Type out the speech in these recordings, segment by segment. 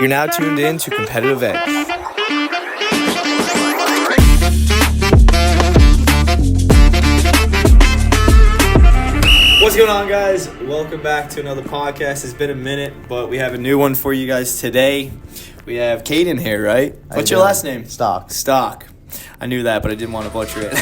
You're now tuned in to Competitive Edge. What's going on, guys? Welcome back to another podcast. It's been a minute, but we have a new one for you guys today. We have Caden here, right? What's your last name? Stock. I knew that, but I didn't want to butcher it.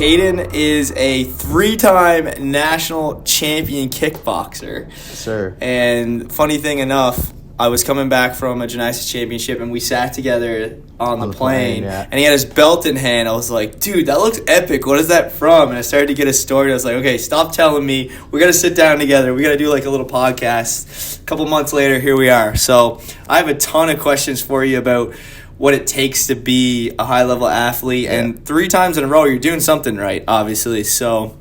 Caden is a 3-time national champion kickboxer. Yes, sir. And funny thing enough, I was coming back from a gymnastics championship and we sat together on the plane. Yeah. And he had his belt in hand. I was like, dude, that looks epic. What is that from? And I started to get a story. I was like, okay, stop telling me. We got to sit down together. We got to do like a little podcast. A couple months later, here we are. So I have a ton of questions for you about what it takes to be a high-level athlete. Yeah. And 3 times in a row, you're doing something right, obviously. So,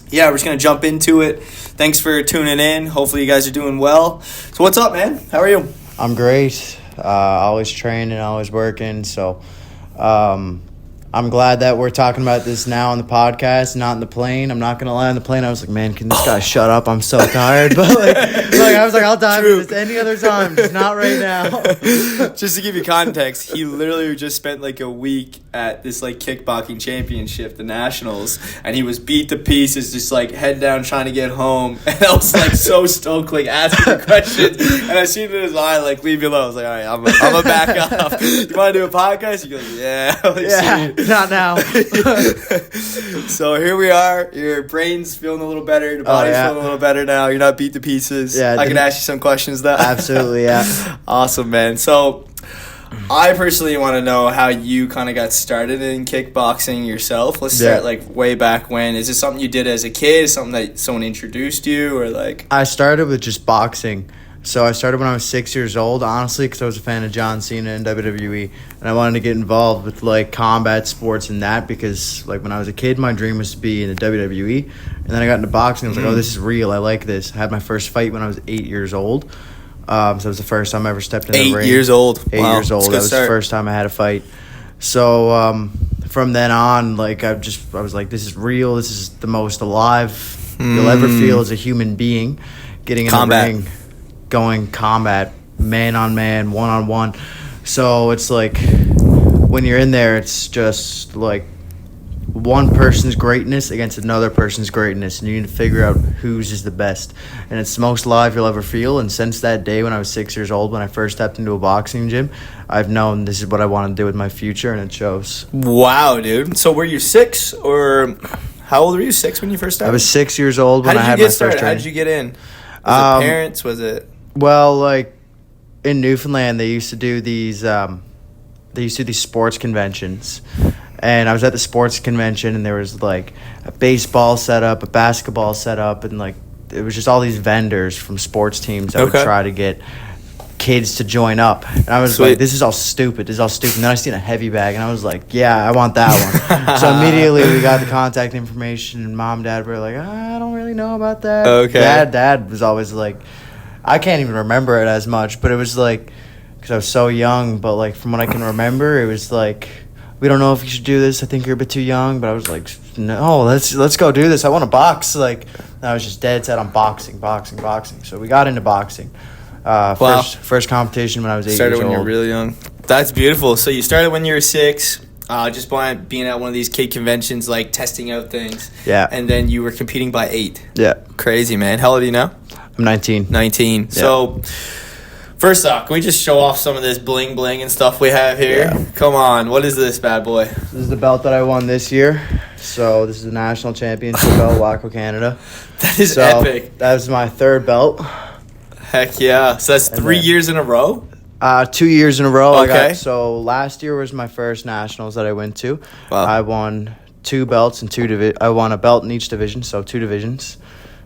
yeah, we're just going to jump into it. Thanks for tuning in. Hopefully you guys are doing well. So what's up, man? How are you? I'm great. Always training, always working. So I'm glad that we're talking about this now on the podcast, not in the plane. I'm not going to lie, on the plane, I was like, man, can this guy shut up? I'm so tired. But I was like, I'll dive into this any other time, just not right now. Just to give you context, he literally just spent like a week at this like kickboxing championship, the Nationals, and he was beat to pieces, just like head down trying to get home. And I was like so stoked, like asking the questions. And I seen in his eye, like, leave me alone. I was like, all right, I'm gonna back up. You want to do a podcast? He goes, yeah. Like, yeah, not now. So here we are. Your brain's feeling a little better. The body's feeling a little better now. You're not beat to pieces. Yeah, I can ask you some questions though. Absolutely, yeah. Awesome, man. So I personally want to know how you kind of got started in kickboxing yourself. Let's start like way back when. Is this something you did as a kid? Is something that someone introduced you, or like? I started with just boxing. So I started when I was 6 years old, honestly, because I was a fan of John Cena and WWE, and I wanted to get involved with like combat sports and that, because like when I was a kid, my dream was to be in the WWE, and then I got into boxing. I was like, oh, this is real. I like this. I had my first fight when I was 8 years old. So it was the first time I ever stepped in the ring. 8 years old. 8 Wow. years old. That was the first time I had a fight. So from then on, like I was like, this is real. This is the most alive you'll ever feel as a human being. Getting in the ring, going combat, man on man, 1-on-1. So it's like when you're in there, it's just like one person's greatness against another person's greatness, and you need to figure out whose is the best. And it's the most alive you'll ever feel. And since that day when I was 6 years old, when I first stepped into a boxing gym, I've known this is what I want to do with my future, and it shows. Wow, dude. So were you 6, or how old were you? 6 when you first started? I was 6 years old when I had my first training. How did you get in? Was it parents? Was it? Well, like in Newfoundland, they used to do these sports conventions, and I was at the sports convention, and there was like a baseball setup, a basketball setup, and like it was just all these vendors from sports teams that would try to get kids to join up. And I was like, this is all stupid. And then I seen a heavy bag, and I was like, yeah, I want that one. So immediately we got the contact information, and mom and dad were like, I don't really know about that. Okay. Dad was always like, I can't even remember it as much, but it was like, because I was so young, but like from what I can remember, it was like, we don't know if you should do this. I think you're a bit too young. But I was like, no, let's go do this. I want to box. Like, I was just dead set on boxing. So we got into boxing. First competition when I was 8 years old. Started when you were really young. That's beautiful. So you started when you were 6, just by being at one of these kid conventions, like testing out things. Yeah. And then you were competing by 8. Yeah. Crazy, man. How old are you now? I'm 19. 19. Yeah. So first off, can we just show off some of this bling bling and stuff we have here? Yeah. Come on. What is this bad boy? This is the belt that I won this year. So this is the national championship belt, Waco, Canada. That is epic. That was my 3rd belt. Heck yeah. So that's 3 years in a row? 2 years in a row. Okay. So last year was my first nationals that I went to. Wow. I won 2 belts in 2 divisions. I won a belt in each division, so 2 divisions.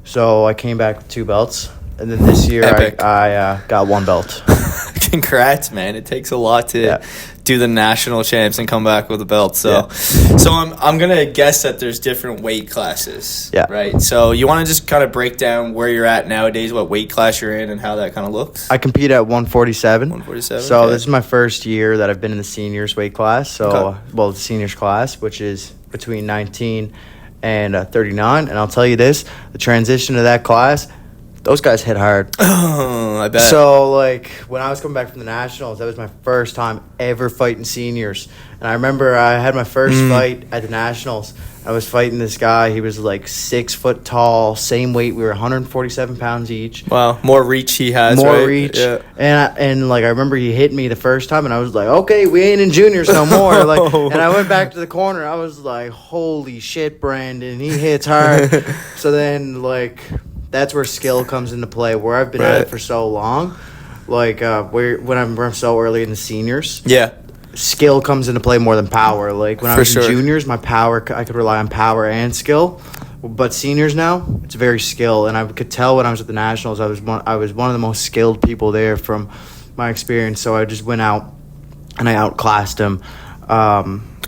So I came back with 2 belts. And then this year I got 1 belt. Congrats, man. It takes a lot to do the national champs and come back with a belt. So I'm going to guess that there's different weight classes, right? So you want to just kind of break down where you're at nowadays, what weight class you're in, and how that kind of looks? I compete at 147. 147. So this is my first year that I've been in the seniors weight class. So, the seniors class, which is between 19 and 39. And I'll tell you this, the transition to that class, those guys hit hard. Oh, I bet. So, like, when I was coming back from the Nationals, that was my first time ever fighting seniors. And I remember I had my first fight at the Nationals. I was fighting this guy. He was, like, 6 foot tall, same weight. We were 147 pounds each. Wow. More reach he has, More right? reach. Yeah. And I remember he hit me the first time, and I was like, okay, we ain't in juniors no more. And I went back to the corner. I was like, holy shit, Brandon. He hits hard. So then, like, that's where skill comes into play, where I've been at it for so long. Like, when I'm so early in the seniors. Yeah. Skill comes into play more than power. Like, when I was in juniors, my power, I could rely on power and skill. But seniors now, it's very skill. And I could tell when I was at the Nationals, I was one of the most skilled people there from my experience. So I just went out and I outclassed him.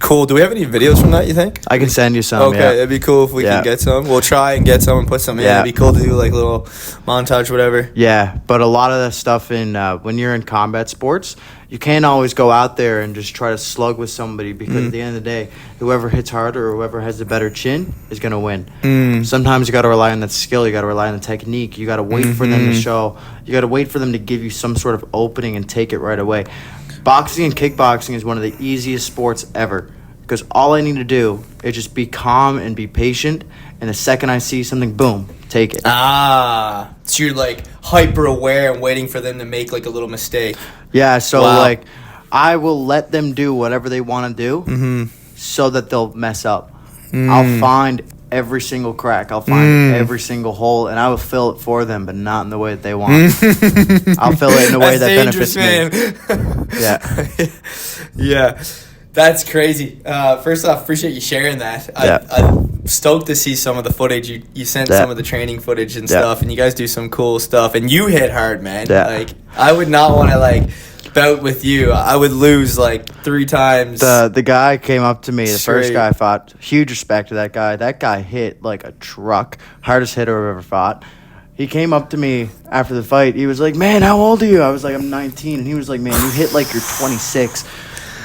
Cool. Do we have any videos from that, you think? I can send you some. Okay, it'd be cool if we can get some. We'll try and get some and put some in. It'd be cool to do like a little montage, whatever. Yeah, but a lot of the stuff when you're in combat sports, you can't always go out there and just try to slug with somebody, because at the end of the day, whoever hits harder or whoever has the better chin is going to win. Sometimes you got to rely on that skill. You got to rely on the technique. You got to wait for them to show. You got to wait for them to give you some sort of opening and take it right away. Boxing and kickboxing is one of the easiest sports ever, because all I need to do is just be calm and be patient, and the second I see something, boom, take it. So you're like hyper aware and waiting for them to make like a little mistake. Yeah, so like I will let them do whatever they want to do so that they'll mess up. I'll find every single crack. I'll find every single hole, and I will fill it for them, but not in the way that they want. I'll fill it in a way that benefits me. Yeah. That's crazy. First off, appreciate you sharing that. I'm stoked to see some of the footage. You sent some of the training footage and stuff, and you guys do some cool stuff. And you hit hard, man. Like, I would not want to, like, bout with you. I would lose, like, 3 times. The guy came up to me, the first guy I fought. Huge respect to that guy. That guy hit like a truck. Hardest hitter I've ever fought. He came up to me after the fight. He was like, man, how old are you? I was like, I'm 19. And he was like, man, you hit like you're 26.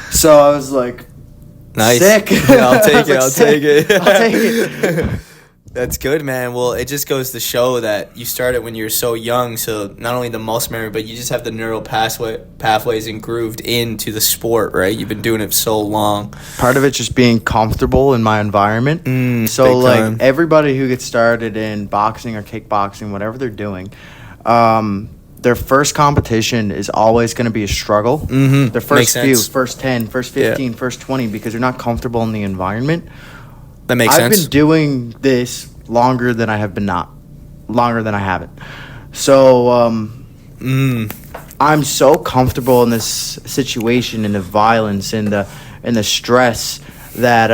So I was like, nice. Sick. Yeah, I'll take it. I'll take it. I'll take it. That's good, man. Well, it just goes to show that you started when you were so young. So not only the muscle memory, but you just have the neural pathways engrooved into the sport, right? You've been doing it so long. Part of it's just being comfortable in my environment. So like everybody who gets started in boxing or kickboxing, whatever they're doing, their first competition is always going to be a struggle. Their first few, first 10, first 15, first 20, because they're not comfortable in the environment. That makes sense. I've been doing this longer than I haven't. So I'm so comfortable in this situation, in the violence, in the stress, that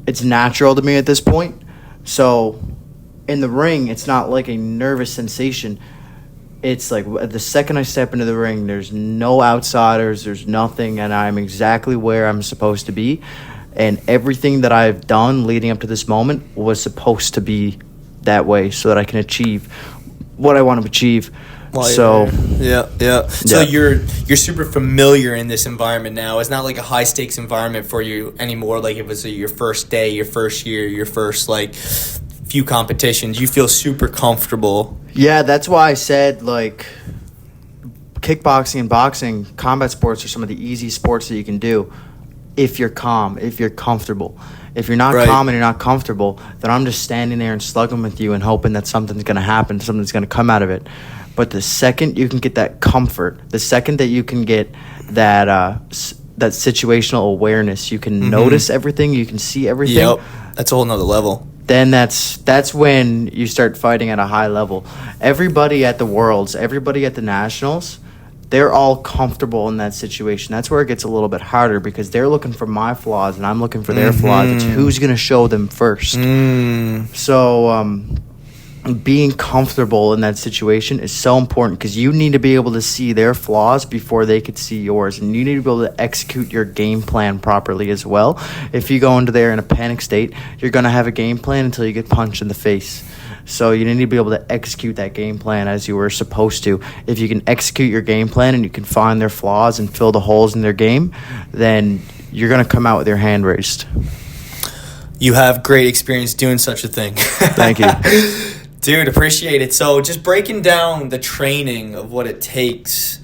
it's natural to me at this point. So in the ring, it's not like a nervous sensation. It's like the second I step into the ring, there's no outsiders, there's nothing, and I'm exactly where I'm supposed to be. And everything that I've done leading up to this moment was supposed to be that way so that I can achieve what I want to achieve. So you're super familiar in this environment now. It's not like a high stakes environment for you anymore. Like if it's your first day, your first year, your first like few competitions, you feel super comfortable. Yeah, that's why I said like kickboxing and boxing, combat sports are some of the easy sports that you can do if you're calm, if you're comfortable. If you're not calm and you're not comfortable, then I'm just standing there and slugging with you and hoping that something's going to happen, something's going to come out of it. But the second you can get that comfort, the second that you can get that that situational awareness, you can notice everything, you can see everything. Yep, that's a whole nother level. Then that's when you start fighting at a high level. Everybody at the Worlds, everybody at the Nationals, they're all comfortable in that situation. That's where it gets a little bit harder because they're looking for my flaws and I'm looking for their flaws. It's who's going to show them first. So being comfortable in that situation is so important because you need to be able to see their flaws before they could see yours, and you need to be able to execute your game plan properly as well. If you go into there in a panic state, you're going to have a game plan until you get punched in the face. So you need to be able to execute that game plan as you were supposed to. If you can execute your game plan and you can find their flaws and fill the holes in their game, then you're going to come out with your hand raised. You have great experience doing such a thing. Thank you. Dude, appreciate it. So just breaking down the training of what it takes.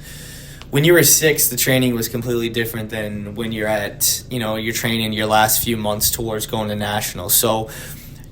When you were 6, the training was completely different than when you're at, you're training your last few months towards going to nationals. So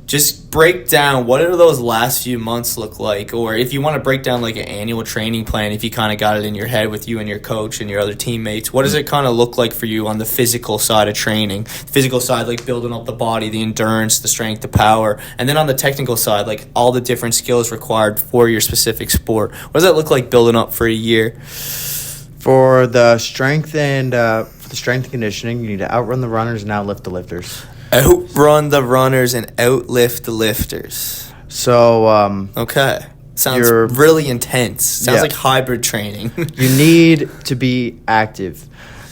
just break down, what do those last few months look like? Or if you want to break down like an annual training plan, if you kind of got it in your head with you and your coach and your other teammates, what does it kind of look like for you on the physical side of training? Physical side, like building up the body, the endurance, the strength, the power. And then on the technical side, like all the different skills required for your specific sport. What does that look like building up for a year? For the strength and conditioning, you need to outrun the runners and outlift the lifters. Outrun the runners and outlift the lifters. So, okay. Sounds really intense. Sounds like hybrid training. You need to be active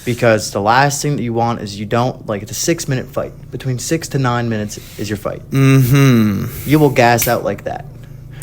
because the last thing that you want is it's a 6-minute fight. Between 6 to 9 minutes is your fight. Mm-hmm. You will gas out like that.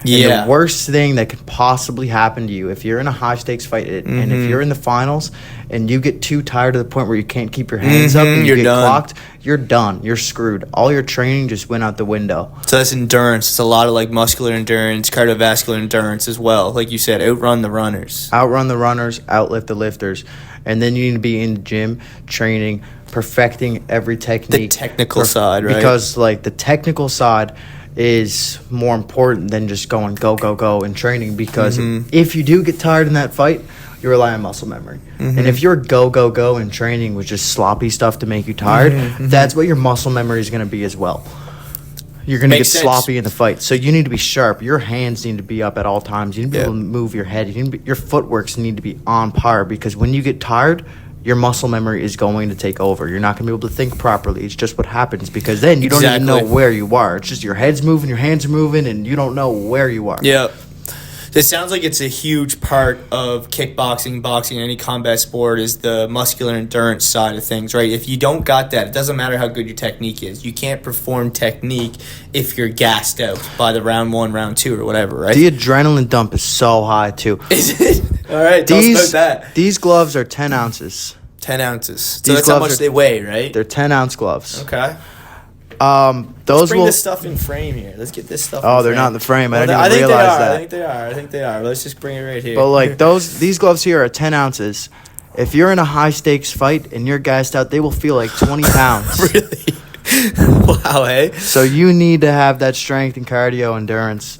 Yeah. And the worst thing that could possibly happen to you if you're in a high-stakes fight and if you're in the finals and you get too tired to the point where you can't keep your hands up and you get clocked, you're done. You're screwed. All your training just went out the window. So that's endurance. It's a lot of like muscular endurance, cardiovascular endurance as well. Like you said, outrun the runners. Outrun the runners, outlift the lifters. And then you need to be in the gym training, perfecting every technique. The technical side, right? Because like the technical side is more important than just going go in training because if you do get tired in that fight, you rely on muscle memory. And if you're go in training with just sloppy stuff to make you tired, that's what your muscle memory is going to be as well. You're going to get sloppy in the fight. So you need to be sharp. Your hands need to be up at all times. You need to be able to move your head. Your footworks need to be on par because when you get tired, your muscle memory is going to take over. You're not going to be able to think properly. It's just what happens because then you don't even know where you are. It's just your head's moving, your hands are moving, and you don't know where you are. Yeah. It sounds like it's a huge part of kickboxing, boxing, any combat sport is the muscular endurance side of things, right? If you don't got that, it doesn't matter how good your technique is. You can't perform technique if you're gassed out by the round 1, round 2, or whatever, right? The adrenaline dump is so high, too. Is it? All right, tell us about that. These gloves are 10 ounces. 10 ounces. So that's how much they weigh, right? They're 10-ounce gloves. Okay. Let's bring this stuff in frame here. Let's get this stuff. Oh, they're not in the frame. I didn't even realize that. I think they are. Let's just bring it right here. But like these gloves here are 10 ounces. If you're in a high stakes fight and you're gassed out, they will feel like 20 pounds. Really? Wow, hey. So you need to have that strength and cardio endurance.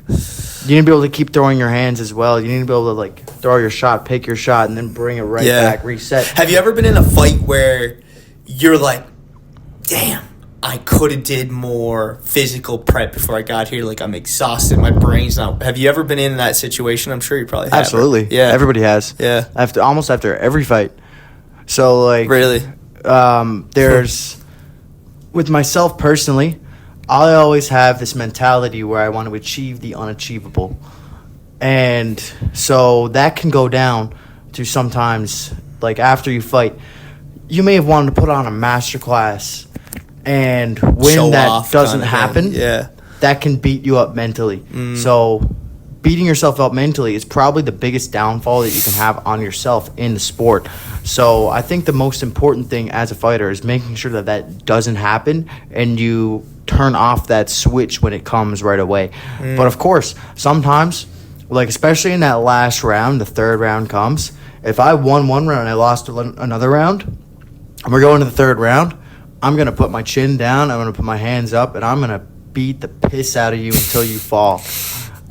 You need to be able to keep throwing your hands as well. You need to be able to like throw your shot, pick your shot, and then bring it right back, reset. Have you ever been in a fight where you're like, damn, I could have did more physical prep before I got here. Like, I'm exhausted. My brain's not... Have you ever been in that situation? I'm sure you probably have. Absolutely. Yeah. Everybody has. Yeah. Almost after every fight. So, like... Really? There's... With myself personally, I always have this mentality where I want to achieve the unachievable. And so that can go down to sometimes, like, after you fight, you may have wanted to put on a masterclass. And when that doesn't happen, that can beat you up mentally. So beating yourself up mentally is probably the biggest downfall that you can have on yourself in the sport. So I think the most important thing as a fighter is making sure that that doesn't happen and you turn off that switch when it comes right away. But of course, sometimes, like especially in that last round, the third round comes, if I won one round and I lost another round, and we're going to the third round, I'm going to put my chin down, I'm going to put my hands up, and I'm going to beat the piss out of you until you fall.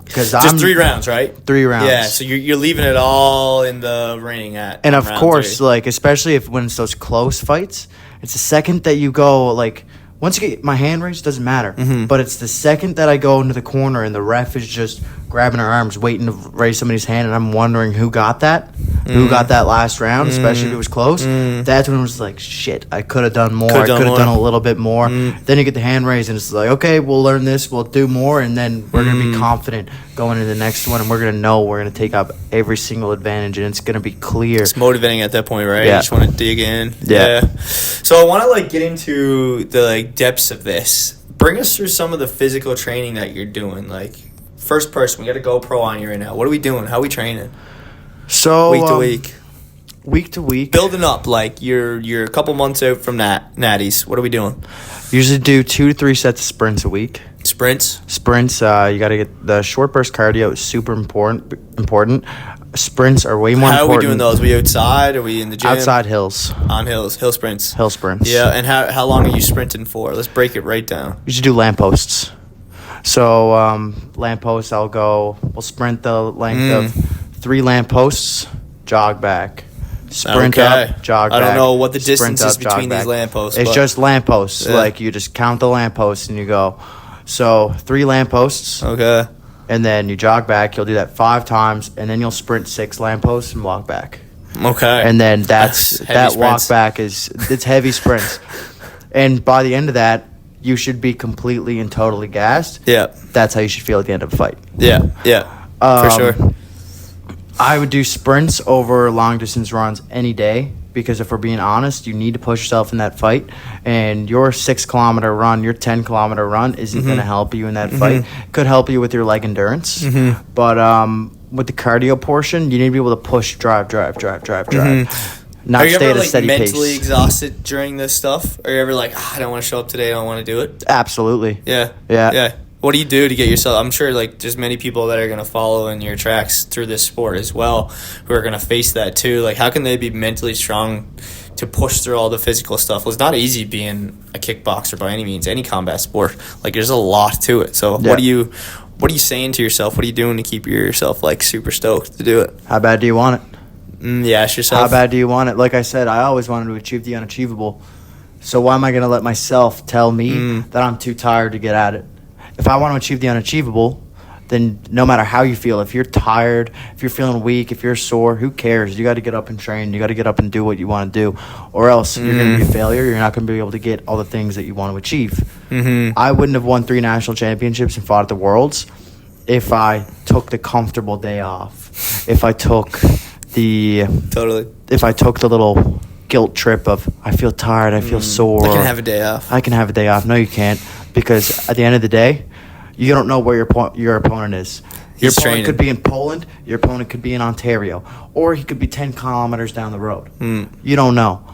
Just 3 rounds, right? 3 rounds. Yeah, so you're leaving it all in the ring And of course, 3. Like, especially when it's those close fights, it's the second that you go, like, once you get my hand raised, it doesn't matter. But it's the second that I go into the corner and the ref is just grabbing our arms, waiting to raise somebody's hand, and I'm wondering who got that, who got that last round, especially if it was close. That's when it was like, shit, I could have done more. I could have done a little bit more. Then you get the hand raise, and it's like, okay, we'll learn this, we'll do more, and then we're going to be confident going into the next one, and we're going to know we're going to take up every single advantage, and it's going to be clear. It's motivating at that point, right? Yeah. You just want to dig in. Yeah. So I want to like get into the like depths of this. Bring us through some of the physical training that you're doing. Like, first person, we got a GoPro on you right now. What are we doing? How are we training? So Week to week. Week to week. Building up, like you're a couple months out from natties. What are we doing? Usually do 2 to 3 sets of sprints a week. Sprints. You got to get the short burst cardio is super important. Sprints are way more important. How are we doing those? Are we outside? Are we in the gym? Outside hills. On hills. Hill sprints. Hill sprints. Yeah, and how long are you sprinting for? Let's break it right down. You should do lampposts. So lampposts, we'll sprint the length of 3 lampposts, jog back. Sprint up, jog back. I don't know what the distance is between these lampposts. It's just lampposts. Yeah. Like, you just count the lampposts and you go. So 3 lampposts. Okay. And then you jog back. You'll do that 5 times, and then you'll sprint 6 lampposts and walk back. Okay. And then that walk back it's heavy sprints. And by the end of that, you should be completely and totally gassed. Yeah. That's how you should feel at the end of a fight. Yeah. For sure. I would do sprints over long distance runs any day, because if we're being honest, you need to push yourself in that fight, and your 6-kilometer run, your 10-kilometer run isn't going to help you in that fight. Could help you with your leg endurance, but with the cardio portion, you need to be able to push, drive. Not stay at a steady pace. Are you ever mentally exhausted during this stuff? Are you ever like, I don't want to show up today, I don't want to do it? Absolutely. Yeah. What do you do to get yourself? I'm sure like there's many people that are going to follow in your tracks through this sport as well, who are going to face that too. Like, how can they be mentally strong to push through all the physical stuff? Well, it's not easy being a kickboxer by any means, any combat sport. Like, there's a lot to it. So what are you saying to yourself? What are you doing to keep yourself like super stoked to do it? How bad do you want it? Ask yourself. How bad do you want it? Like I said, I always wanted to achieve the unachievable. So why am I going to let myself tell me that I'm too tired to get at it? If I want to achieve the unachievable, then no matter how you feel, if you're tired, if you're feeling weak, if you're sore, who cares? You got to get up and train. You got to get up and do what you want to do, or else you're going to be a failure. You're not going to be able to get all the things that you want to achieve. I wouldn't have won 3 national championships and fought at the Worlds if I took the comfortable day off. If I took the little guilt trip of, I feel tired, I feel sore. I can have a day off. I can have a day off. No, you can't. Because at the end of the day, you don't know where your opponent is. Your opponent training. could be in Poland. Your opponent could be in Ontario. Or he could be 10 kilometers down the road. You don't know.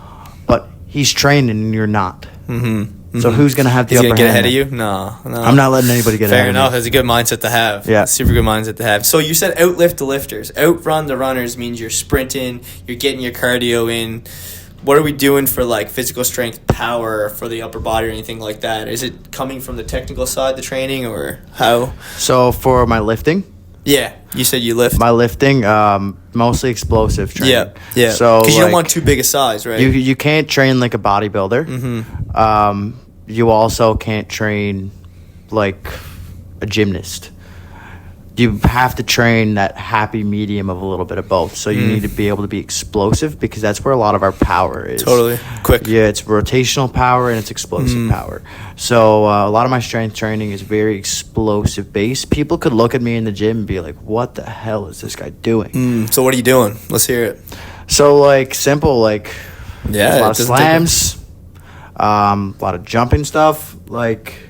But he's training and you're not. So who's going to have the upper hand? He's going to get ahead of you? No. I'm not letting anybody get ahead of me. Fair enough. That's a good mindset to have. Yeah. Super good mindset to have. So you said outlift the lifters. Outrun the runners means you're sprinting, you're getting your cardio in. What are we doing for like physical strength, power for the upper body or anything like that? Is it coming from the technical side, the training, or how? So for my lifting? Yeah, you said you lift. My lifting, mostly explosive training. Yeah. So because you don't want too big a size, right? You can't train like a bodybuilder. You also can't train like a gymnast. You have to train that happy medium of a little bit of both. So you need to be able to be explosive, because that's where a lot of our power is. Totally. Quick. Yeah, it's rotational power and it's explosive power. So a lot of my strength training is very explosive based. People could look at me in the gym and be like, what the hell is this guy doing? So what are you doing? Let's hear it. So like simple, like a lot of slams, a lot of jumping stuff, like...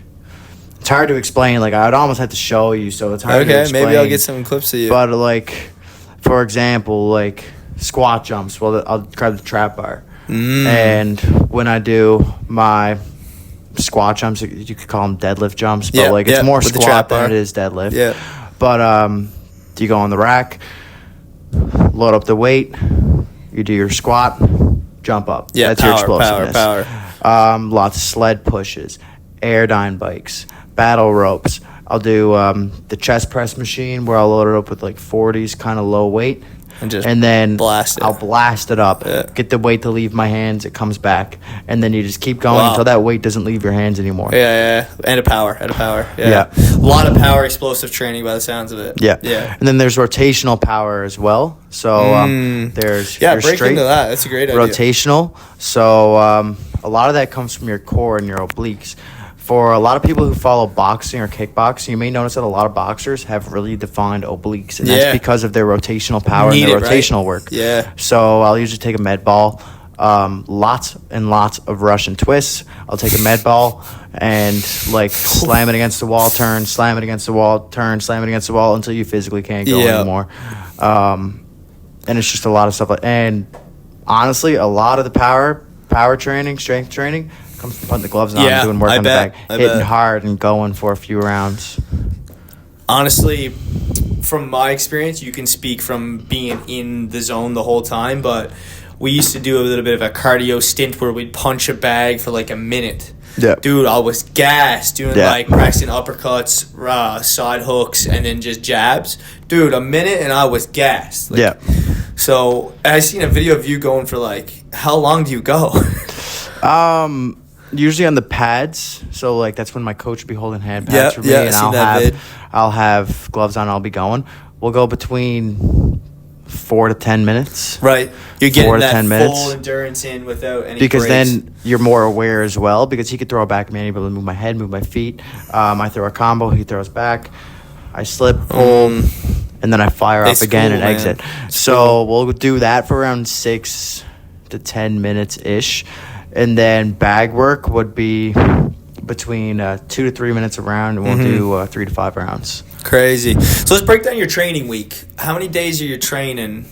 It's hard to explain. Like, I'd almost have to show you, so it's hard to explain. Maybe I'll get some clips of you. But, like, for example, like, squat jumps. Well, I'll grab the trap bar. And when I do my squat jumps, you could call them deadlift jumps. But, it's more squat than it is deadlift. Yeah. But you go on the rack, load up the weight, you do your squat, jump up. Yeah, that's your explosiveness. Power. Lots of sled pushes, airdyne bikes, battle ropes. I'll do the chest press machine where I'll load it up with like 40s, kind of low weight. And then blast it. I'll blast it up. Yeah. Get the weight to leave my hands. It comes back, and then you just keep going until that weight doesn't leave your hands anymore. Yeah. And a power. Yeah. A lot of power, explosive training by the sounds of it. Yeah. And then there's rotational power as well. So there's break into that. That's a great idea. Rotational. So a lot of that comes from your core and your obliques. For a lot of people who follow boxing or kickboxing, you may notice that a lot of boxers have really defined obliques, and that's because of their rotational power and their rotational work. Yeah. So I'll usually take a med ball, lots and lots of Russian twists. I'll take a med ball and slam it against the wall, turn, slam it against the wall, turn, slam it against the wall until you physically can't go anymore. And it's just a lot of stuff. And honestly, a lot of the power training, strength training, comes from putting the gloves on, doing work on the back, hitting hard and going for a few rounds. Honestly, from my experience, you can speak from being in the zone the whole time, but we used to do a little bit of a cardio stint where we'd punch a bag for like a minute. Yeah. Dude, I was gassed doing practicing uppercuts, side hooks, and then just jabs. Dude, a minute and I was gassed. So I seen a video of you going for how long do you go? Usually on the pads, so that's when my coach will be holding hand pads for me, and I'll have gloves on. I'll be going. We'll go between 4 to 10 minutes. Right, you're getting 4 to that 10 minutes. full endurance in without any because breaks. then you're more aware as well. Because he could throw it back at me, I'm able to move my head, move my feet. I throw a combo, he throws back. I slip, pull, and then I fire up again and exit. So we'll do that for around 6 to 10 minutes ish. And then bag work would be between 2 to 3 minutes a round, and we'll do 3 to 5 rounds. Crazy. So let's break down your training week. How many days are you training?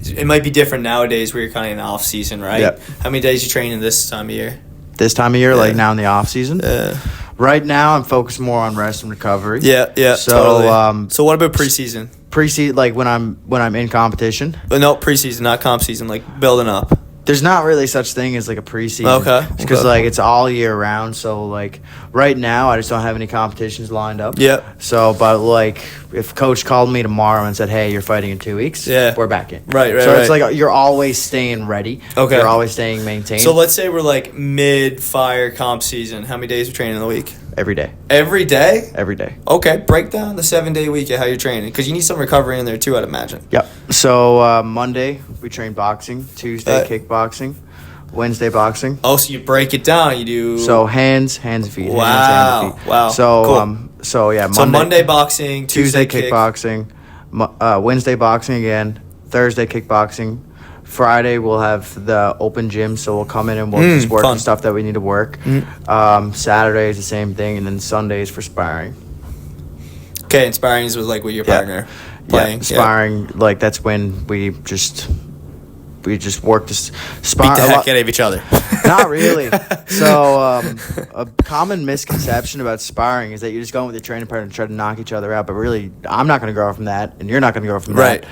It might be different nowadays where you're kind of in the off season, right? Yep. How many days are you training this time of year? This time of year, now in the off season? Right now, I'm focused more on rest and recovery. Yeah, so, totally. So what about preseason? Preseason, when I'm in competition? But no, preseason, not comp season, building up. There's not really such thing as a preseason. Okay. Because it's all year round. So right now I just don't have any competitions lined up. Yep. So but if coach called me tomorrow and said, "Hey, you're fighting in 2 weeks," we're back in. Right. So it's you're always staying ready. Okay. You're always staying maintained. So let's say we're mid-fire comp season. How many days are training in a week? Every day. Every day? Every day. Okay. Break down the 7-day week of how you're training, because you need some recovery in there too, I'd imagine. Yep. So Monday we train boxing. Tuesday kickboxing. Wednesday boxing. Oh, so you break it down. You do so hands and feet. Wow. Hands and feet. Wow. So cool. So Monday boxing, Tuesday kick. kickboxing, Wednesday boxing again, Thursday kickboxing. Friday we'll have the open gym, so we'll come in and we'll just work on stuff that we need to work. Saturday is the same thing, and then Sunday is for sparring. Okay, and sparring is with your partner playing. Yeah, sparring that's when we just work to spar. Beat the heck out of each other. Not really. So a common misconception about sparring is that you're just going with your training partner and try to knock each other out. But really, I'm not going to grow from that, and you're not going to grow from that.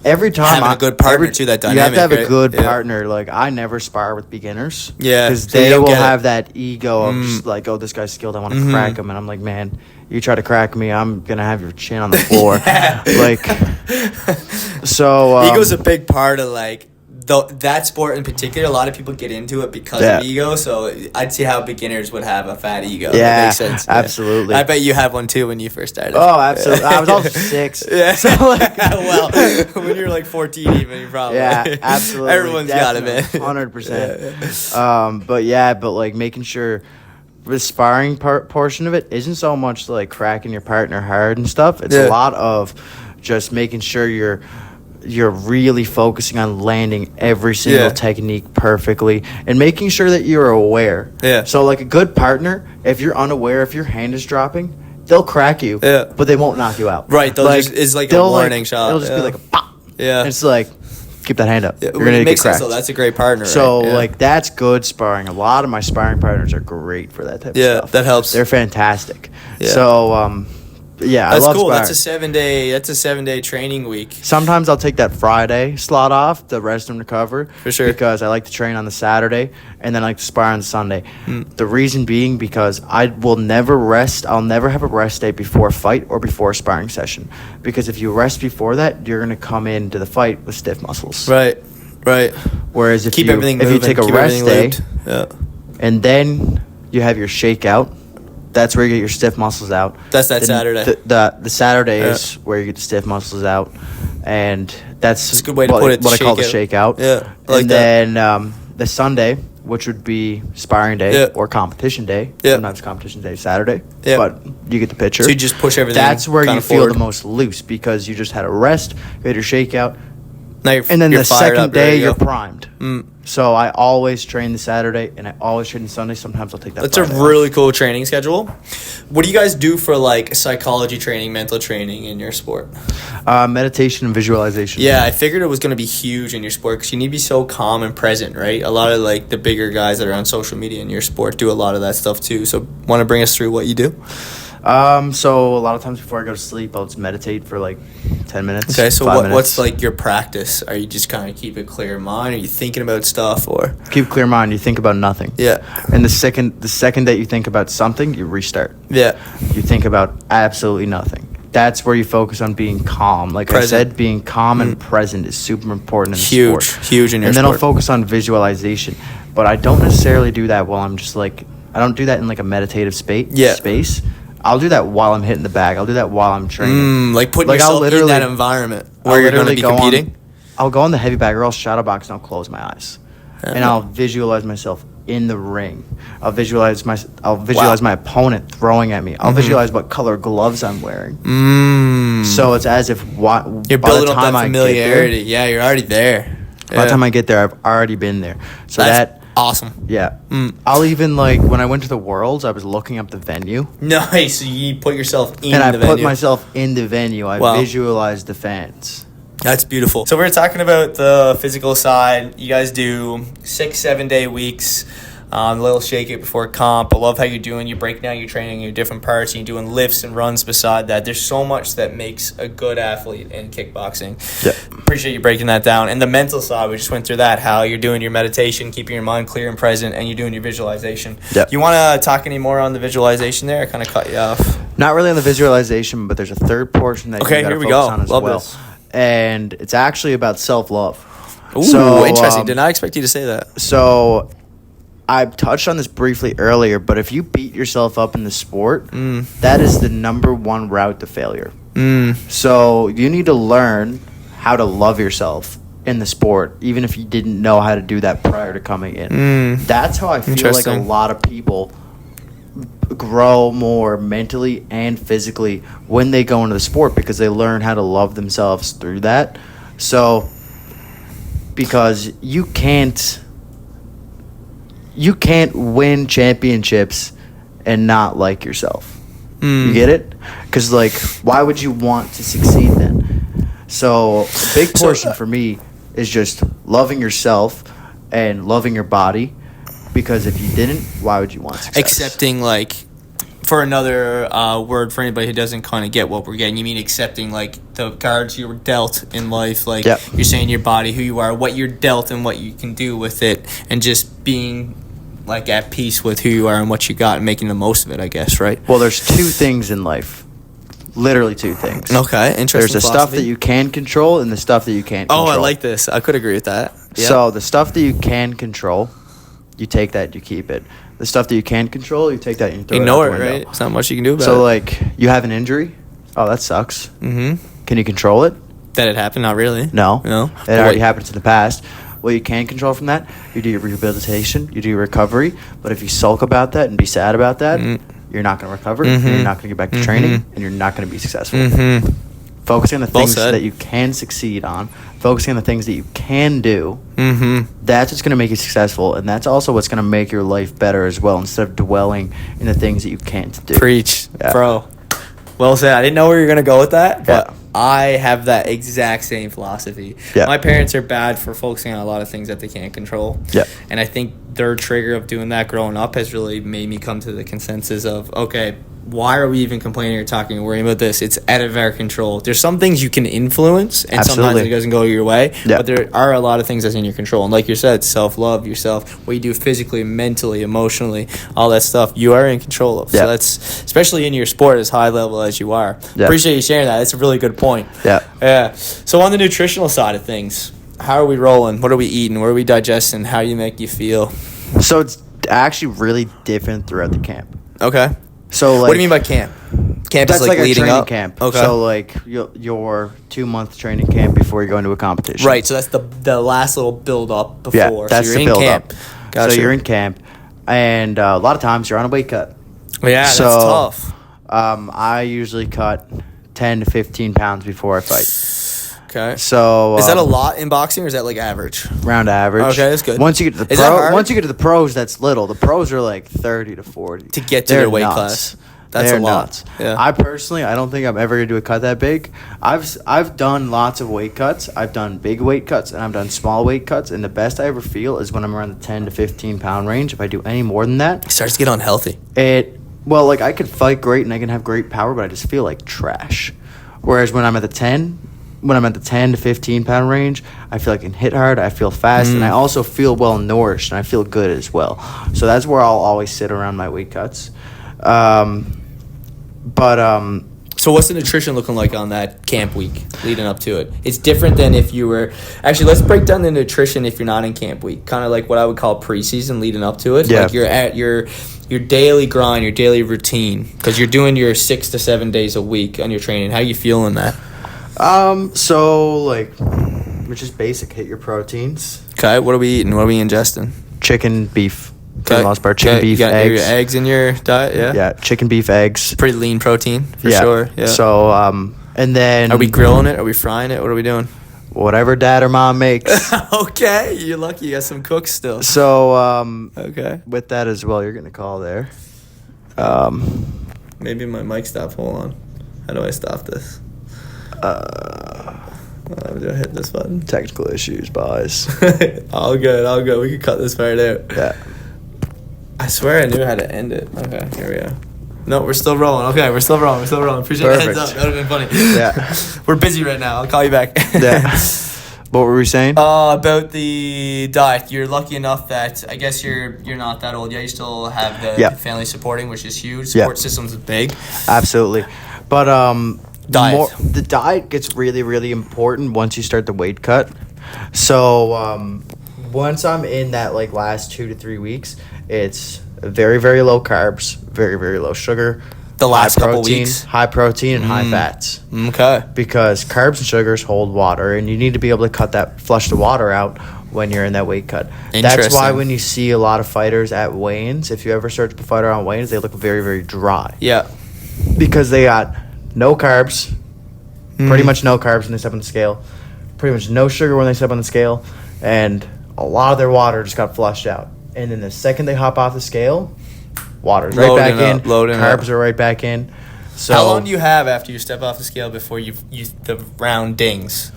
Every time having a good partner to that dynamic. You have to have a good partner. I never spar with beginners. Yeah, because they will have that ego of just oh, this guy's skilled, I want to crack him, and I'm like, man, you try to crack me, I'm gonna have your chin on the floor. So ego's a big part of that sport in particular. A lot of people get into it because of ego, so I'd see how beginners would have a fat ego. Yeah, that makes sense. Absolutely. I bet you had one too when you first started. Oh, absolutely. I was also 6. Yeah. So well, when you're 14 even, you probably. Yeah, absolutely. Everyone's got it, man. 100%. But making sure the sparring portion of it isn't so much cracking your partner hard and stuff. It's a lot of just making sure you're really focusing on landing every single technique perfectly and making sure that you're aware. Yeah. So a good partner, if you're unaware, if your hand is dropping, they'll crack you, but they won't knock you out. Right. It's a warning shot. It'll just be a pop. Yeah. And it's keep that hand up. Yeah, you're going to get cracked. So that's a great partner. So that's good sparring. A lot of my sparring partners are great for that type of stuff. Yeah, that helps. They're fantastic. Yeah. So Yeah, That's I love cool. sparring. That's a 7-day training week. Sometimes I'll take that Friday slot off to rest and recover. For sure. Because I like to train on the Saturday and then I like to spar on Sunday. The reason being because I will never rest. I'll never have a rest day before a fight or before a sparring session. Because if you rest before that, you're going to come into the fight with stiff muscles. Right. Whereas if Keep you everything if you moving, take a keep rest day everything lubed. and then you have your shakeout, that's where you get your stiff muscles out. That's that Then Saturday. The Saturday is where you get the stiff muscles out, and that's a good way to put it, what I call the shakeout. shakeout. Yeah, I like and that. then the Sunday, which would be sparring day or competition day. Yeah. Sometimes competition day is Saturday. Yeah. But you get the picture. So you just push everything. That's where you kinda feel forward. the most loose because you just had a rest, you had your shakeout, Now and then you're the fired second up, ready day to you're go. primed. So I always train the Saturday and I always train the Sunday. Sometimes I'll take that. That's Friday a off. really cool training schedule. What do you guys do for like psychology training, mental training in your sport? Meditation and visualization. Yeah, I figured it was going to be huge in your sport because you need to be so calm and present, right? A lot of like the bigger guys that are on social media in your sport do a lot of that stuff too. So, want to bring us through what you do? So a lot of times before I go to sleep, I'll just meditate for like 10 minutes. Okay, so 5 minutes. what's like your practice? Are you just kind of keep a clear mind? Are you thinking about stuff or? Keep a clear mind. You think about nothing. Yeah. And the second that you think about something, you restart. Yeah. You think about absolutely nothing. That's where you focus on being calm. Like Present. I said, being calm and present is super important in the Huge, sport. huge in your And then sport. I'll focus on visualization. But I don't necessarily do that while I'm just like, I don't do that in like a meditative space. I'll do that while I'm hitting the bag. I'll do that while I'm training. Like putting Like, I'll yourself in literally- that environment I'll where you're going to literally be go on- competing. I'll go on the heavy bag or I'll shadow box and I'll close my eyes. And I'll visualize myself in the ring. I'll visualize my opponent throwing at me. I'll visualize what color gloves I'm wearing. So it's as if You're by the building up time that I get familiarity. Yeah, you're already there. there, by the time I get there, I've already been there. So That's that awesome. yeah. I'll even like when I went to the Worlds, I was looking up the venue. Nice. You put yourself in And I the put venue. myself in the venue. I Wow. visualized the fans. That's beautiful. So we're talking about the physical side. You guys do 6-7 day weeks. A little shake it before comp. I love how you're doing. You break down your training, your different parts. You're doing lifts and runs beside that. There's so much that makes a good athlete in kickboxing. Yeah. Appreciate you breaking that down. And the mental side, we just went through that. How you're doing your meditation, keeping your mind clear and present, and you're doing your visualization. Yeah. You want to talk any more on the visualization there? I kind of cut you off. Not really on the visualization, but there's a third portion that Okay, you got to here we focus go. on as Love well. this. And it's actually about self-love. Ooh, So, interesting. Did not expect you to say that. So I touched on this briefly earlier, but if you beat yourself up in the sport, that is the number one route to failure. So you need to learn how to love yourself in the sport, even if you didn't know how to do that prior to coming in. That's how I feel like a Interesting. lot of people grow more mentally and physically when they go into the sport because they learn how to love themselves through that. So because you can't win championships and not like yourself. You get it? Because like, why would you want to succeed then? So a big portion for me is just loving yourself and loving your body. Because if you didn't, why would you want success? Accepting, like, for another word for anybody who doesn't kind of get what we're getting, you mean accepting, like, the cards you were dealt in life, like, Yep. you're saying your body, who you are, what you're dealt and what you can do with it, and just being, like, at peace with who you are and what you got and making the most of it, I guess, right? Well, there's two things in life. Literally two things. Okay, interesting. There's the stuff that you can control and the stuff that you can't control. Oh, I like this. I could agree with that. Yeah. So the stuff that you can control, you take that, you keep it. The stuff that you can't control, you take that and you throw ignore it out it, the window. right? It's not much you can do about it. So like, you have an injury. Oh, that sucks. Mm-hmm. Can you control it? That it happened? Not really. No. No. It already happened in the past. What you can control from that, you do your rehabilitation, you do your recovery. But if you sulk about that and be sad about that, you're not going to recover, and you're not going to get back to training, and you're not going to be successful. Focusing on the Well things said. that you can succeed on, focusing on the things that you can do, Mm-hmm. that's what's going to make you successful. And that's also what's going to make your life better as well, instead of dwelling in the things that you can't do. Preach, Yeah. bro. Well said. I didn't know where you were gonna go with that, but Yeah. I have that exact same philosophy. Yeah. My parents are bad for focusing on a lot of things that they can't control. Yeah. And I think their trigger of doing that growing up has really made me come to the consensus of, okay, why are we even complaining or talking and worrying about this? It's out of our control. There's some things you can influence, and sometimes it doesn't go your way. Yeah. But there are a lot of things that's in your control. And like you said, self-love, yourself, what you do physically, mentally, emotionally, all that stuff, you are in control of. Yeah. So that's, especially in your sport, as high level as you are. Yeah. Appreciate you sharing that. That's a really good point. Yeah. Yeah. So on the nutritional side of things, how are we rolling? What are we eating? What are we digesting? How do you make you feel? So it's actually really different throughout the camp. Okay. So like, what do you mean by camp? Camp is like leading a training up? Camp. Okay. So like your 2-month training camp before you go into a competition. Right. So that's the last little build up before. Yeah, that's so the you're build in camp. up. Gotcha. So you're in camp, and a lot of times you're on a weight cut. Yeah, so, that's tough. I usually cut 10 to 15 pounds before I fight. Okay. So is that a lot in boxing, or is that like average? Round average. Okay, that's good. Once you get to the pros, that's little. The pros are like 30 to 40 to get to their weight class. That's a lot. Nuts. Yeah. I don't think I'm ever gonna do a cut that big. I've done lots of weight cuts. I've done big weight cuts and I've done small weight cuts. And the best I ever feel is when I'm around the 10 to 15 pound range. If I do any more than that, it starts to get unhealthy. Like I could fight great and I can have great power, but I just feel like trash. Whereas when I'm at the 10 to 15 pound range, I feel like I can hit hard, I feel fast, and I also feel well nourished, and I feel good as well. So that's where I'll always sit around my weight cuts. So what's the nutrition looking like on that camp week leading up to it? It's different than if you were... Actually, let's break down the nutrition if you're not in camp week. Kind of like what I would call preseason leading up to it. Yeah. Like you're at your daily grind, your daily routine, because you're doing your 6 to 7 days a week on your training. How you feeling that? So like, which is basic. Hit your proteins. Okay, what are we eating? What are we ingesting? Chicken, beef. For the most part, chicken, beef, you got eggs. Your eggs in your diet, yeah? Yeah, chicken, beef, eggs. Pretty lean protein, for sure. Yeah. So, and then... Are we grilling it? Are we frying it? What are we doing? Whatever dad or mom makes. Okay, you're lucky. You got some cooks still. So, okay. With that as well, you're getting a call there. Maybe my mic stopped. Hold on. How do I stop this? Do I hit this button? Technical issues, boys. All good. We can cut this part out. Yeah. I swear I knew how to end it. Okay, here we go. No, we're still rolling. Okay, we're still rolling. Appreciate the heads up. That would have been funny. Yeah. We're busy right now. I'll call you back. Yeah. What were we saying? About the diet. You're lucky enough that I guess you're not that old yet. You still have the family supporting, which is huge. Support systems is big. Absolutely. But diet. The diet gets really, really important once you start the weight cut. So once I'm in that like last 2 to 3 weeks, it's very, very low carbs, very, very low sugar. The last couple weeks. High protein and high fats. Okay. Because carbs and sugars hold water, and you need to be able to flush the water out when you're in that weight cut. That's why when you see a lot of fighters at weigh-ins, if you ever search up a fighter on weigh-ins, they look very, very dry. Yeah. Because they got no carbs, pretty much no carbs when they step on the scale, pretty much no sugar when they step on the scale, and a lot of their water just got flushed out. And then the second they hop off the scale, water's right back in, carbs are right back in. So how long do you have after you step off the scale before the round dings?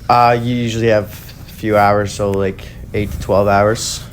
You usually have a few hours, so like 8 to 12 hours.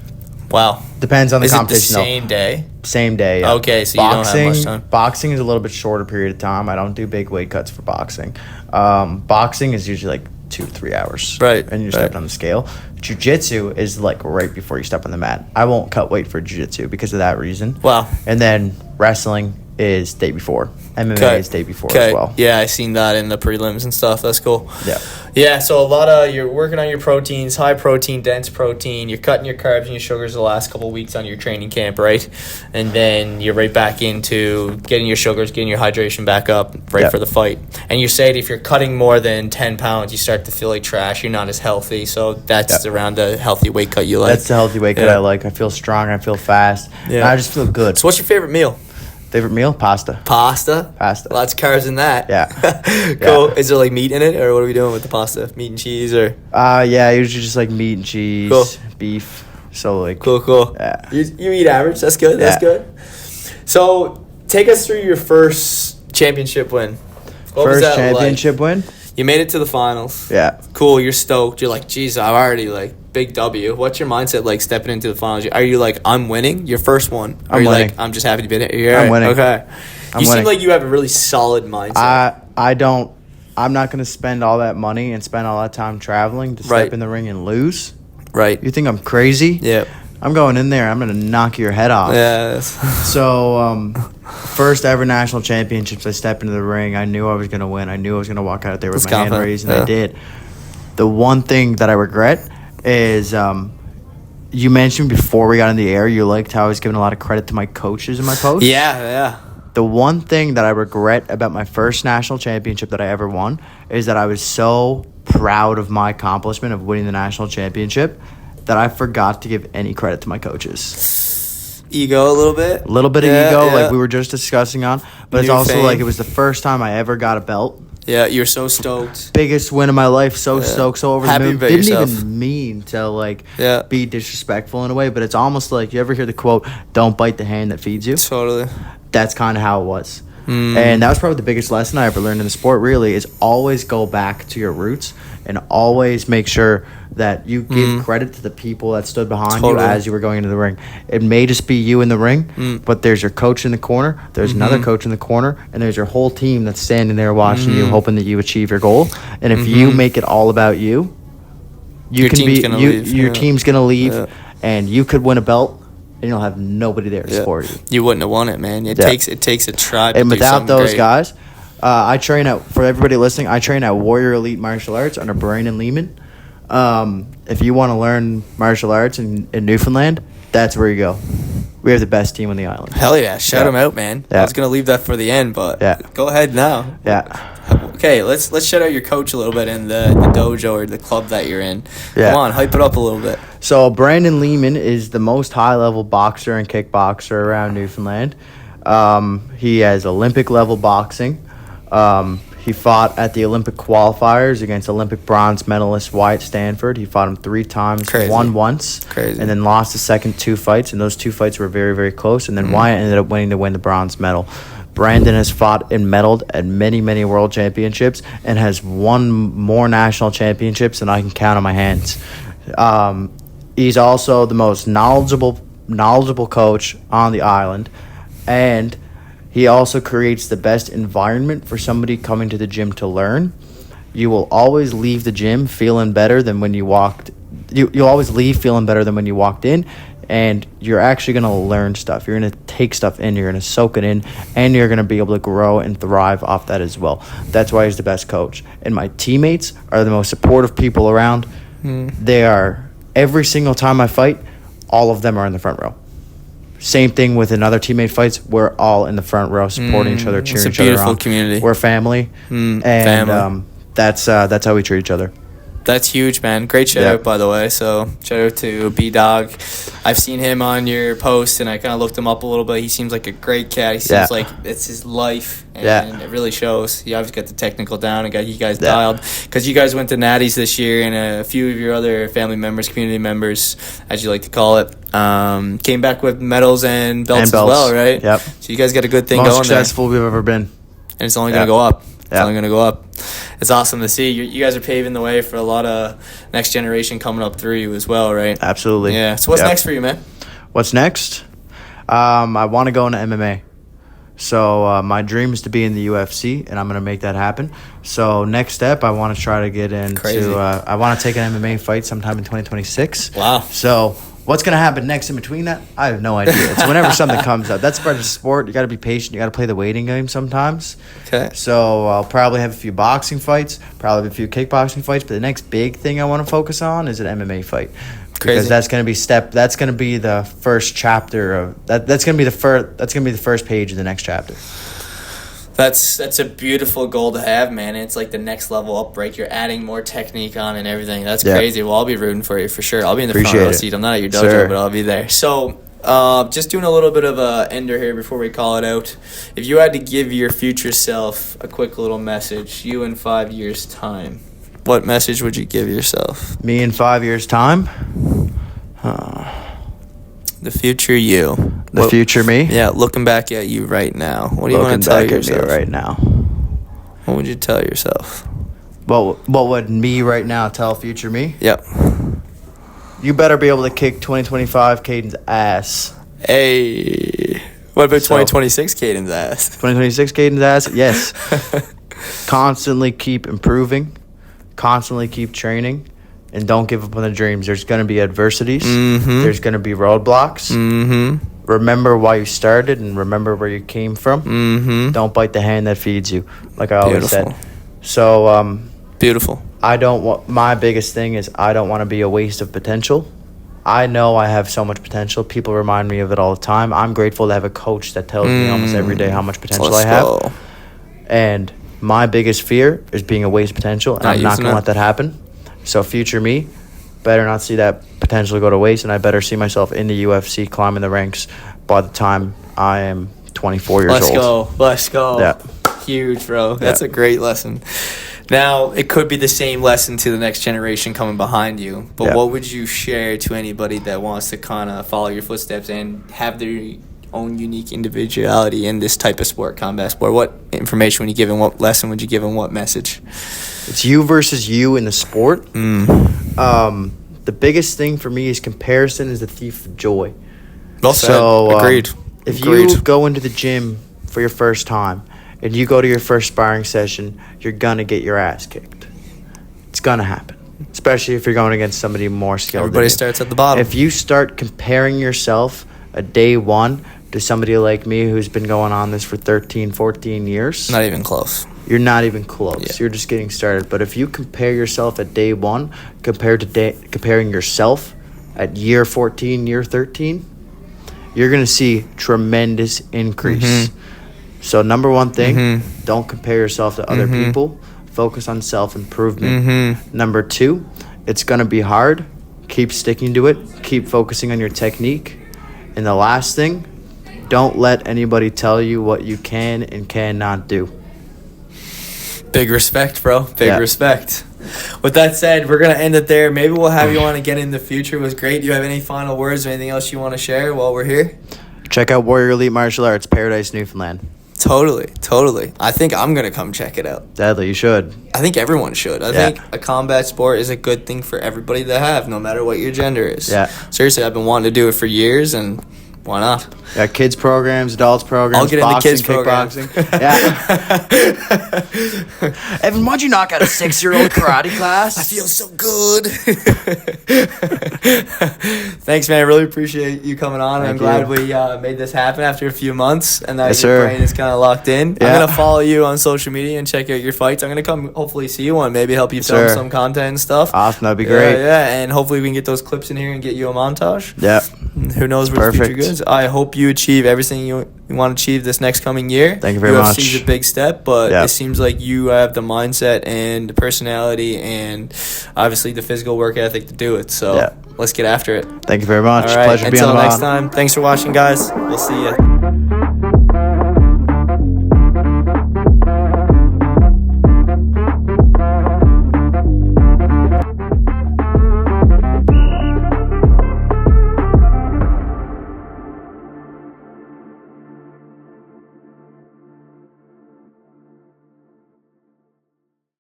Wow. Depends on the competition. Is it the same day? Same day, yeah. Okay, so you don't have much time. Boxing is a little bit shorter period of time. I don't do big weight cuts for boxing. Boxing is usually like 2 to 3 hours. Right. And you step on the scale. Jiu-jitsu is like right before you step on the mat. I won't cut weight for jiu-jitsu because of that reason. Wow. And then wrestling is day before. MMA is day before as well. Yeah, I seen that in the prelims and stuff. That's cool. Yeah. Yeah, so you're working on your proteins, high protein, dense protein. You're cutting your carbs and your sugars the last couple of weeks on your training camp, right? And then you're right back into getting your sugars, getting your hydration back up for the fight. And you said if you're cutting more than 10 pounds, you start to feel like trash. You're not as healthy. So that's around the healthy weight cut you like. That's the healthy weight cut I like. I feel strong. I feel fast. Yeah. I just feel good. So what's your favorite meal? Favorite meal? Pasta. Pasta? Lots of carbs in that. Yeah. Cool. Is there like meat in it, or what are we doing with the pasta? Meat and cheese, or? Yeah, usually just like meat and cheese, beef. So like. Cool. Yeah. You eat average. That's good. That's good. So take us through your first championship win. First championship win? You made it to the finals. Yeah. Cool. You're stoked. You're like, geez, I'm already like big W. What's your mindset like stepping into the finals? Are you like, I'm winning? Your first one. Or I'm you winning. like, I'm just happy to be here? I'm winning. Okay. I'm You seem winning. like you have a really solid mindset. I'm not going to spend all that money and spend all that time traveling to Right. step in the ring and lose. Right. You think I'm crazy? Yeah. I'm going in there. I'm going to knock your head off. Yes. So, first ever national championships, I stepped into the ring. I knew I was going to win. I knew I was going to walk out there with That's my hand confident. raised, and Yeah. I did. The one thing that I regret is you mentioned before we got in the air, you liked how I was giving a lot of credit to my coaches in my post. Yeah. The one thing that I regret about my first national championship that I ever won is that I was so proud of my accomplishment of winning the national championship that I forgot to give any credit to my coaches. Ego a little bit. A little bit of ego, like we were just discussing on, but it's New also fame. like it was the first time I ever got a belt. Yeah, you're so stoked. Biggest win of my life, so stoked, so over Happy the moon. about Didn't yourself. even mean to like Yeah. be disrespectful in a way, but it's almost like you ever hear the quote, "Don't bite the hand that feeds you." Totally. That's kind of how it was. And that was probably the biggest lesson I ever learned in the sport, really, is always go back to your roots and always make sure that you give credit to the people that stood behind Totally. you as you were going into the ring. It may just be you in the ring, but there's your coach in the corner, there's another coach in the corner, and there's your whole team that's standing there watching you, hoping that you achieve your goal. And if you make it all about you, Your team's gonna leave, your yeah. team's going to leave, Yeah. and you could win a belt, and you'll have nobody there to support you. You wouldn't have won it, man. It Yeah. takes a tribe. And to do without something those great. guys, I train at, for everybody listening, I train at Warrior Elite Martial Arts under Brandon Lehman. If you want to learn martial arts in Newfoundland, that's where you go. We have the best team on the island. Hell yeah, shout Yeah. him out, man. I Yeah. was gonna leave that for the end, but Yeah. go ahead now. Yeah. Okay, let's shout out your coach a little bit in the dojo or the club that you're in. Yeah. Come on, hype it up a little bit. So Brandon Lehman is the most high-level boxer and kickboxer around Newfoundland. He has Olympic-level boxing. He fought at the Olympic qualifiers against Olympic bronze medalist Wyatt Stanford. He fought him 3 times, Crazy. won once, Crazy. and then lost the second 2 fights, and those 2 fights were very, very close, and then Wyatt ended up winning to win the bronze medal. Brandon has fought and medaled at many, many world championships and has won more national championships than I can count on my hands. He's also the most knowledgeable coach on the island, and he also creates the best environment for somebody coming to the gym to learn. You will always leave the gym feeling better than when you walked. You'll always leave feeling better than when you walked in, and you're actually going to learn stuff. You're going to take stuff in. You're going to soak it in, and you're going to be able to grow and thrive off that as well. That's why he's the best coach. And my teammates are the most supportive people around. They are, every single time I fight, all of them are in the front row. Same thing with another teammate fights. We're all in the front row supporting each other, cheering It's a each other on. beautiful community. We're family, and family. That's how we treat each other. That's huge, man. Great shout Yeah. out, by the way. So, shout out to B-Dog. I've seen him on your post, and I kind of looked him up a little bit. He seems like a great cat. He seems Yeah. like it's his life, and Yeah. it really shows. He obviously got the technical down and got you guys Yeah. dialed. Because you guys went to Natties this year, and a few of your other family members, community members, as you like to call it, came back with medals and belts as well, right? Yep. So, you guys got a good thing Most going there. successful we've ever been. And it's only Yeah. going to go up. It's Yeah. only going to go up. It's awesome to see. You guys are paving the way for a lot of next generation coming up through you as well, right? Absolutely. Yeah. So what's Yep. next for you, man? What's next? I want to go into MMA. So my dream is to be in the UFC, and I'm going to make that happen. So next step, I want to try to get Crazy. into. I want to take an MMA fight sometime in 2026. Wow. So what's going to happen next in between that? I have no idea. It's whenever something comes up. That's part of the sport. You got to be patient. You got to play the waiting game sometimes. Okay. So I'll probably have a few boxing fights, probably a few kickboxing fights. But the next big thing I want to focus on is an MMA fight. Crazy. Because that's going to be That's going to be the first chapter of that. That's going to be the first. That's going to be the first page of the next chapter. That's a beautiful goal to have, man. It's like the next level up, right? You're adding more technique on and everything. That's Yeah. crazy. Well, I'll be rooting for you for sure. I'll be in the front Appreciate row it. seat. I'm not at your dojo, Sir. but I'll be there. So, just doing a little bit of a ender here before we call it out. If you had to give your future self a quick little message, you in 5 years' time, what message would you give yourself? Me in 5 years' time. The future you. The future me. Yeah, looking back at you right now. What do you Looking want to tell back at me yourself? right now. What would you tell yourself? What would me right now tell future me? Yep. You better be able to kick 2025 Caden's ass. Hey. What about So- 2026 Caden's ass? 2026 Caden's ass? Yes. Constantly keep improving. Constantly keep training. And don't give up on the dreams. There's going to be adversities. Mm-hmm. There's going to be roadblocks. Mm-hmm. Remember why you started and remember where you came from. Mm-hmm. Don't bite the hand that feeds you, like I always Beautiful. said. So, Beautiful. I don't want, my biggest thing is I don't want to be a waste of potential. I know I have so much potential. People remind me of it all the time. I'm grateful to have a coach that tells me almost every day how much potential I have. Go. And my biggest fear is being a waste of potential, and Not I'm not using going to it. let that happen. So future me better not see that potential go to waste, and I better see myself in the UFC climbing the ranks by the time I am 24 years old. Let's go. Yeah. Huge, bro. That's Yeah. a great lesson. Now, it could be the same lesson to the next generation coming behind you, but Yeah. what would you share to anybody that wants to kind of follow your footsteps and have their own unique individuality in this type of sport, combat sport? What information would you give them? What lesson would you give them? What message? It's you versus you in the sport. The biggest thing for me is comparison is the thief of joy. Well said. So, Agreed. If Agreed. you go into the gym for your first time and you go to your first sparring session, you're going to get your ass kicked. It's going to happen, especially if you're going against somebody more skilled Everybody than you. starts at the bottom. If you start comparing yourself at day one to somebody like me who's been going on this for 13, 14 years, Not even close. you're not even close. Yeah. You're just getting started. But if you compare yourself at day one compared to comparing yourself at year 14, year 13, you're going to see tremendous increase. So number one thing, don't compare yourself to other people. Focus on self-improvement. Number two, it's going to be hard. Keep sticking to it. Keep focusing on your technique. And the last thing, don't let anybody tell you what you can and cannot do. Big respect, bro. Big Yeah. respect. With that said, we're going to end it there. Maybe we'll have you on again in the future. It was great. Do you have any final words or anything else you want to share while we're here? Check out Warrior Elite Martial Arts, Paradise, Newfoundland. Totally. I think I'm going to come check it out. Deadly, you should. I think everyone should. I Yeah. think a combat sport is a good thing for everybody to have, no matter what your gender is. Yeah. Seriously, I've been wanting to do it for years, and why not? Got kids programs, adults programs, I'll get into boxing, kids program. kickboxing. Yeah. Evan, why'd you knock out a 6-year-old karate class? I feel so good. Thanks, man. I really appreciate you coming on. I'm Thank glad you. we made this happen after a few months, and that Yes, your sir. brain is kind of locked in. Yeah. I'm going to follow you on social media and check out your fights. I'm going to come hopefully see you and maybe help you film sir. some content and stuff. Awesome, that'd be great. Yeah, and hopefully we can get those clips in here and get you a montage. Yeah. Who knows where the future Perfect. goes. I hope you achieve everything you want to achieve this next coming year. Thank you very UFC much. is a big step, but Yeah. it seems like you have the mindset and the personality and obviously the physical work ethic to do it. So Yeah. let's get after it. Thank you very much. All right. Pleasure being Until on. next time. Thanks for watching, guys. We'll see you.